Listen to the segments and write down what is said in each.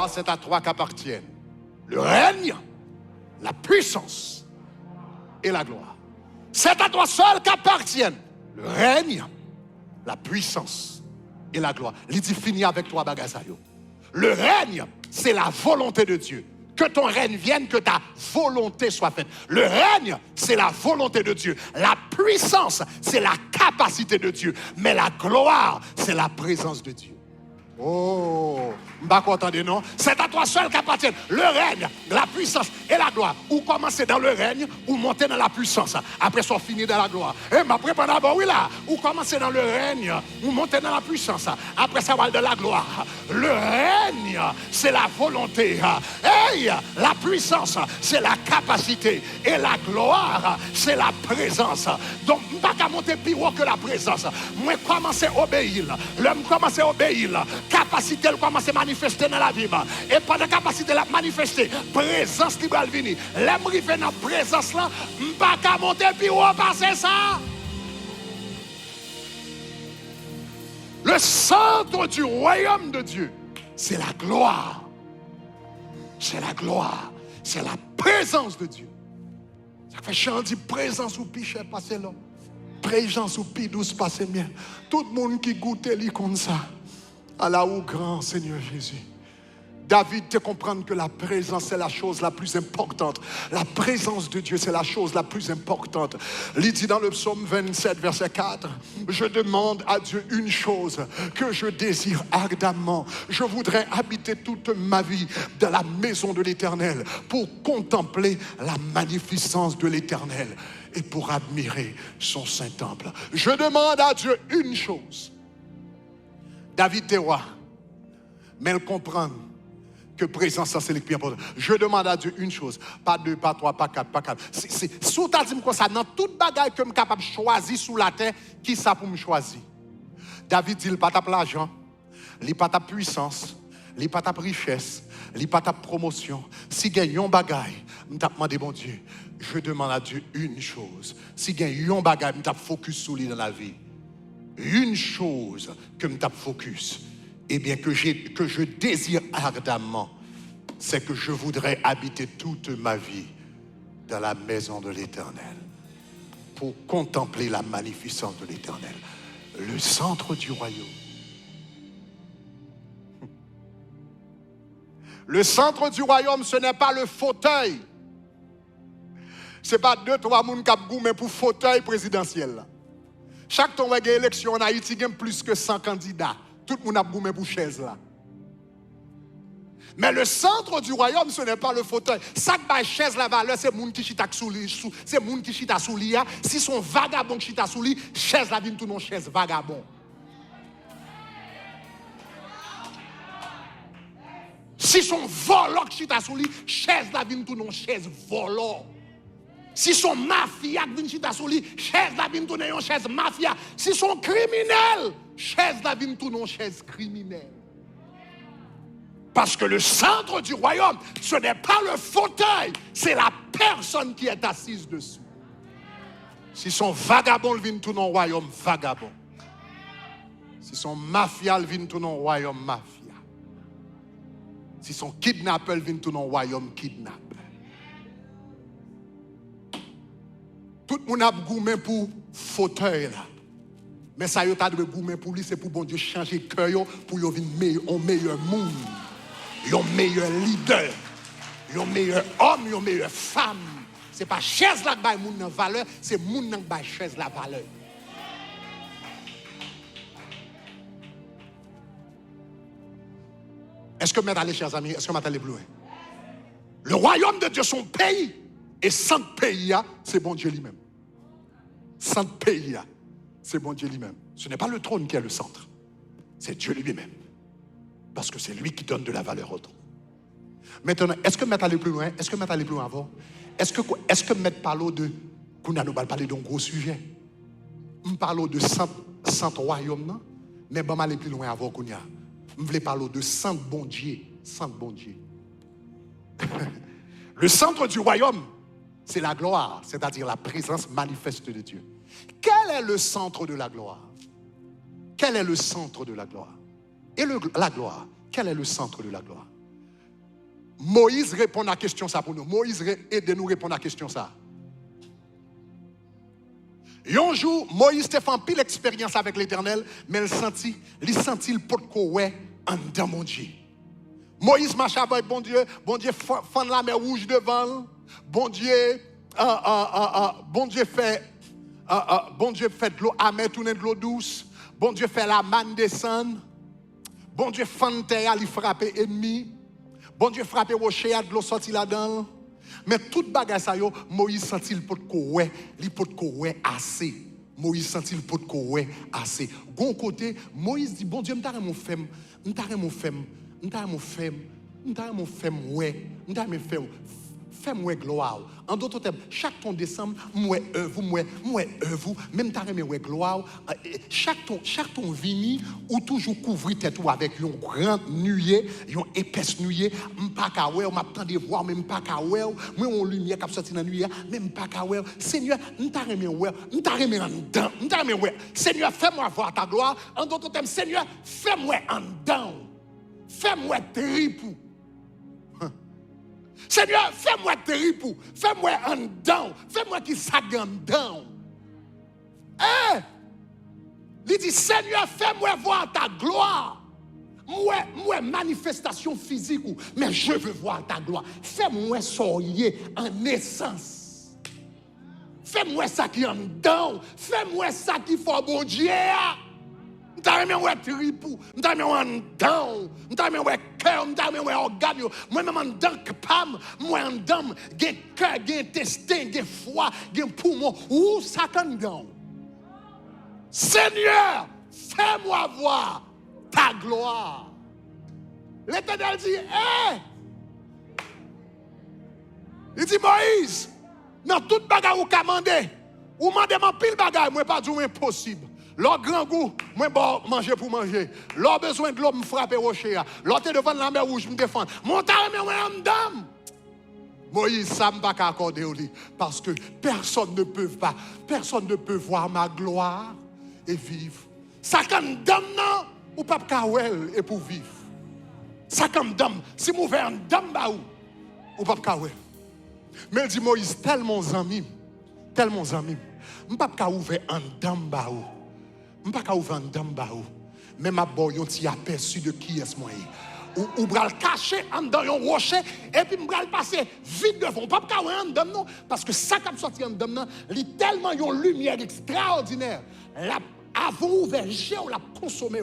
gloire, c'est à toi qu'appartiennent le règne, la puissance et la gloire. C'est à toi seul qu'appartiennent le règne, la puissance et la gloire. Il dit fini avec toi, bagasayo. Le règne, c'est la volonté de Dieu. Que ton règne vienne, que ta volonté soit faite. Le règne, c'est la volonté de Dieu. La puissance, c'est la capacité de Dieu. Mais la gloire, c'est la présence de Dieu. Oh, pas content de non. C'est à toi seul qu'appartiennent le règne, la puissance et la gloire. Ou commencer dans le règne, ou monter dans la puissance. Après, soit fini dans la gloire. Et ma prépa d'abord, oui là. Ou commencer dans le règne, ou monter dans la puissance. Après, ça va dans la gloire. Le règne, c'est la volonté. Hey, la puissance, c'est la capacité. Et la gloire, c'est la présence. Donc, pas qu'à monter plus haut que la présence. Moi, commencer à obéir. L'homme commence à obéir. Capacité, elle commence à manifester dans la vie. Et pendant la capacité de manifester, présence libre elle vient. L'homme qui fait dans la présence là, pas qu'à monter puis on passer ça. Le centre du royaume de Dieu, c'est la gloire. C'est la gloire. C'est la présence de Dieu. Ça fait chant dit présence ou piché passer là. Présence ou pi douce passer bien. Tout le monde qui goûte lit comme ça. Allah au grand Seigneur Jésus. David te comprendre que la présence c'est la chose la plus importante. La présence de Dieu c'est la chose la plus importante. Il dit dans le psaume 27 verset 4, je demande à Dieu une chose que je désire ardemment. Je voudrais habiter toute ma vie dans la maison de l'Éternel pour contempler la magnificence de l'Éternel et pour admirer son saint temple. Je demande à Dieu une chose. David était roi, mais il comprend que présence, ça c'est le plus important. Je demande à Dieu une chose, pas deux, pas trois, pas quatre, pas quatre. Si tu as dit comme ça, dans toute bagaille que je suis capable de choisir sous la terre, qui ça pour me choisir? David dit, il n'a pas ta l'argent, il n'a pas ta puissance, il n'a pas ta richesse, il n'a pas ta promotion. Si il y a un bagaille, je t'ai demandé, bon Dieu, je demande à Dieu une chose. Si il y a un bagaille, je t'ai focus sur lui dans la vie. Une chose que je focus, eh bien que je désire ardemment, c'est que je voudrais habiter toute ma vie dans la maison de l'Éternel pour contempler la magnificence de l'Éternel, le centre du royaume. Le centre du royaume, ce n'est pas le fauteuil. Ce n'est pas deux, trois personnes qui ont goûté pour fauteuil présidentiel. Chaque temps où il y a élection en Haïti, il y a plus que 100 candidats. Tout le monde a goûté pour chaise là. Mais le centre du royaume, ce n'est pas le fauteuil. Ça qui chaise la valeur, c'est les gens qui chita sous lui. C'est les gens qui chita sous lui. Si son vagabond qui chita sous lui, chaise la vie tout non chaise vagabond. Si son volant qui chita sous lui, chaise la vie tout non chaise volant. Si son mafia qui vient chita sous lui, chaise la vie tout non chaise mafia. Si son criminel, chaise la vie tout non chaise criminel. Parce que le centre du royaume, ce n'est pas le fauteuil, c'est la personne qui est assise dessus. Si son vagabond vient tout non royaume, vagabond. Si son mafia vient tout non royaume, mafia. Si son kidnappeur vient tout non royaume, kidnappeur. Tout le monde a goûté pour fauteuil là. Mais ça y a de goûter pour lui, c'est pour bon Dieu changer le cœur pour qu'il vienne un meilleur monde. Un meilleur leader, un meilleur homme, une meilleure femme. Ce n'est pas chaise là qui baille moun nan valeur, c'est moun nan qui baille chaise la valeur. Est-ce que vous allez, chers amis, est-ce que vous allez plus loin? Le royaume de Dieu, son pays, et sans pays, c'est bon Dieu lui-même. Sans pays, c'est bon Dieu lui-même. Ce n'est pas le trône qui est le centre, c'est Dieu lui-même. Parce que c'est lui qui donne de la valeur au trône. Maintenant, est-ce que vous allez plus loin? Est-ce que vous allez plus loin avant? Est-ce que vous parlez de... Qu'on a nous parler d'un gros sujet. Nous parlons de centre royaume, mais je vais aller plus loin avant qu'on y a. Je voulais parler de centre bon Dieu. Centre bon Dieu. Le centre du royaume, c'est la gloire, c'est-à-dire la présence manifeste de Dieu. Quel est le centre de la gloire? Quel est le centre de la gloire? Et la gloire, quel est le centre de la gloire? Moïse répond à la question ça pour nous. Moïse aide nous répondre à la question ça. Un jour, Moïse a fait un pile expérience avec l'Éternel, mais il sentit le pot de ouais en dedans mon Dieu. Moïse marche avec bon Dieu fend la mer rouge devant, bon Dieu fait de l'eau amère tourner de l'eau douce, bon Dieu fait la manne descendre, bon Dieu fend terre il frappe ennemi, bon Dieu frappe rocher de l'eau sorti là-dedans. Mais toute bagage ça yo, Moïse sentit le pot de ouais assez. Moïse sentit le pot de ouais assez. Gon côté, Moïse dit bon Dieu m'tare mon femme, fais-moi gloire. En d'autres termes, chaque ton décembre, moi œuvre, même ta remè gloire. Chaque ton vini ou toujours couvrir tête ou avec une grande nuée, une épaisse nuée, m'pas ka wè, m'attend de voir même pas ka wè, moi on lumière qui sorti dans nuée, même pas ka wè. Seigneur, m'ta remè en dedans, m'ta remè wè. Seigneur, fais-moi voir ta gloire. En d'autres termes, Seigneur, fais-moi en dedans. Fais-moi tripou. Seigneur, fais-moi tripou. Fais-moi en dedans. Fais-moi qui s'agan dedans. Il dit, Seigneur, fais-moi voir ta gloire. Moi, manifestation physique, mais je veux voir ta gloire. Fais-moi soyer en essence. Fais-moi ça qui en dedans. Fais-moi ça qui fait bon Dieu. M'ta remè wè tripou, m'ta remè wè en dedans, m'ta remè wè cœur, m'ta remè wè organe yo. Moi-même en dedans capable, moi en dedans, gen cœur, gen intestin, gen foie, gen poumon, ou ça en dedans. Seigneur, fais-moi voir ta gloire. L'Éternel dit, il dit Moïse, dans toute bagarre ou commandé, ou mandez mon pile bagarre, moi pas du impossible. Leur grand goût, moi bon manger pour manger. Leur besoin de l'eau me frapper rocher. Leur te devant la mer rouge me défendre. Mon taré me en dame. Moïse ça me pas accorder au lit parce que personne ne peut voir ma gloire et vivre. Ça comme dame non ou pas kawel et pour vivre. Ça comme dame, si mon vers dame ba ou pas kawel. Mais il dit Moïse tellement ami, me pas ouvrir en dame ba ou. Je ne peux pas ouvrir un dame, mais ma boy, on t'y aperçu de qui est-ce moi. Ou bral caché en dedans un rocher et puis bral passer vite devant. Pas ka en dedans non parce que ça qui sorti en dedans, il tellement une lumière extraordinaire. La avant ouvert on l'a consommé,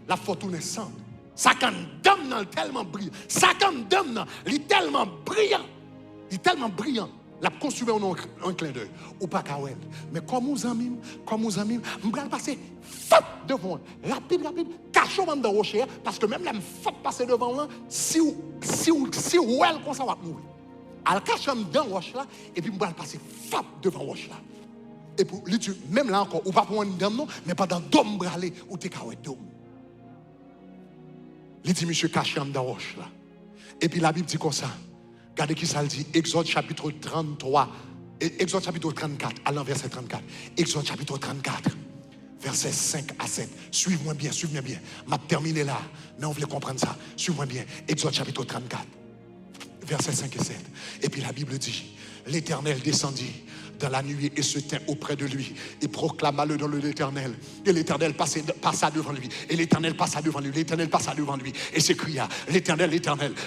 la fortune sans. Ça quand dedans tellement brillant. Ça quand dedans, il tellement brillant. Il tellement brillant. La consumé un clin d'œil. Ou pas kawel. Mais comme nous amis, je vais passer devant. Rapide, cachons dans le rocher. Parce que même là, je passer devant là, si ou elle, comme ça va mourir. Elle cache dans le rocher là, et puis je vais passer devant le rocher là. Et pour lui, même là encore, ou pas pour un dame non, mais pas dans dôme bralé, ou t'es kawel dôme. Il dit, monsieur, caché dans le rocher là. Et puis la Bible dit comme ça. Regardez qui ça le dit. Exode chapitre 33. Exode chapitre 34. Allons verset 34. Exode chapitre 34. Verset 5 à 7. Suivez-moi bien. Je vais terminer là. Mais on veut comprendre ça. Suivez-moi bien. Exode chapitre 34. Verset 5 et 7. Et puis la Bible dit, l'Éternel descendit dans la nuit et se tint auprès de lui et proclama le nom de l'Éternel. Et l'Éternel passa devant lui. Et l'Éternel passa devant lui. L'Éternel passa devant lui et s'écria, l'Éternel,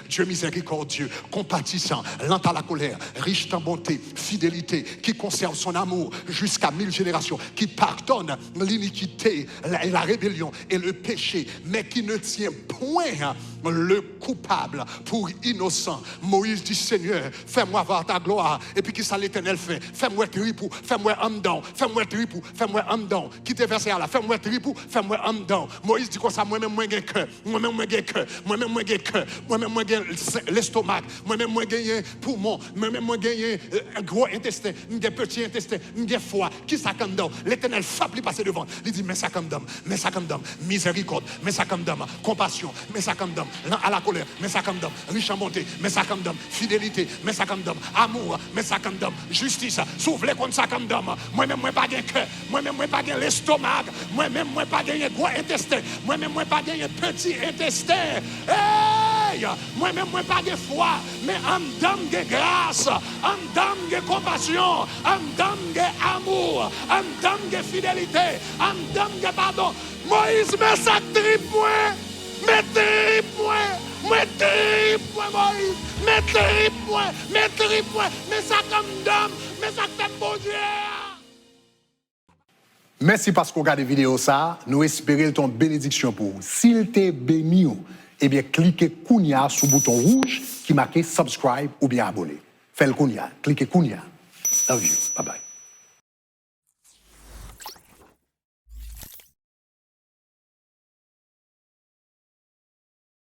Dieu miséricordieux, compatissant, lent à la colère, riche en bonté, fidélité, qui conserve son amour jusqu'à 1000 générations, qui pardonne l'iniquité, la rébellion et le péché, mais qui ne tient point le coupable pour innocent. Moïse dit, Seigneur, fais-moi voir ta gloire. Et puis qui ça l'Éternel fait? Fais-moi tripou, fais-moi en dedans, fais-moi tripou, fais-moi en dedans. Qui te verset là? Fais-moi tripou, fais-moi en dedans. Moïse dit comme ça, moi-même moi j'ai cœur, moi-même moi j'ai cœur, moi-même moi j'ai cœur, moi-même moi j'ai l'estomac, moi-même moi j'ai poumon, moi-même moi j'ai un gros intestin, j'ai petit intestin, j'ai foie. Qui ça comme dedans? L'Éternel frappe lui passer devant. Il dit, mais ça comme dedans, miséricorde, mais ça comme dedans, compassion, mais ça comme dedans, à la colère, mais ça comme dedans, riche en bonté, mais ça comme dedans, fidélité, mais ça comme dedans, amour, mais ça comme dedans, justice, souffler comme ça comme dedans. Moi-même moi pas de cœur, moi-même moi pas de l'estomac, moi-même moi pas de gros intestin, moi-même moi pas de petit intestin. Hey! bagaille. Moi-même, moi pas de foi, mais en dame de grâce, en dame de compassion, en dame d'amour, en dame de fidélité, en dame de pardon. Moïse, met ça tripe, moi, mais tripe, moi tripe, Moïse, mais tripe, moi, mais ça comme dame, mais ça comme bon Dieu. Merci parce qu'on regarde la vidéo ça. Nous espérons ton bénédiction pour vous. S'il t'est béni, eh bien, cliquez Kounia sur le bouton rouge qui marque subscribe ou bien abonner. Faites le Kounia. Cliquez Kounia. Love you. Bye bye.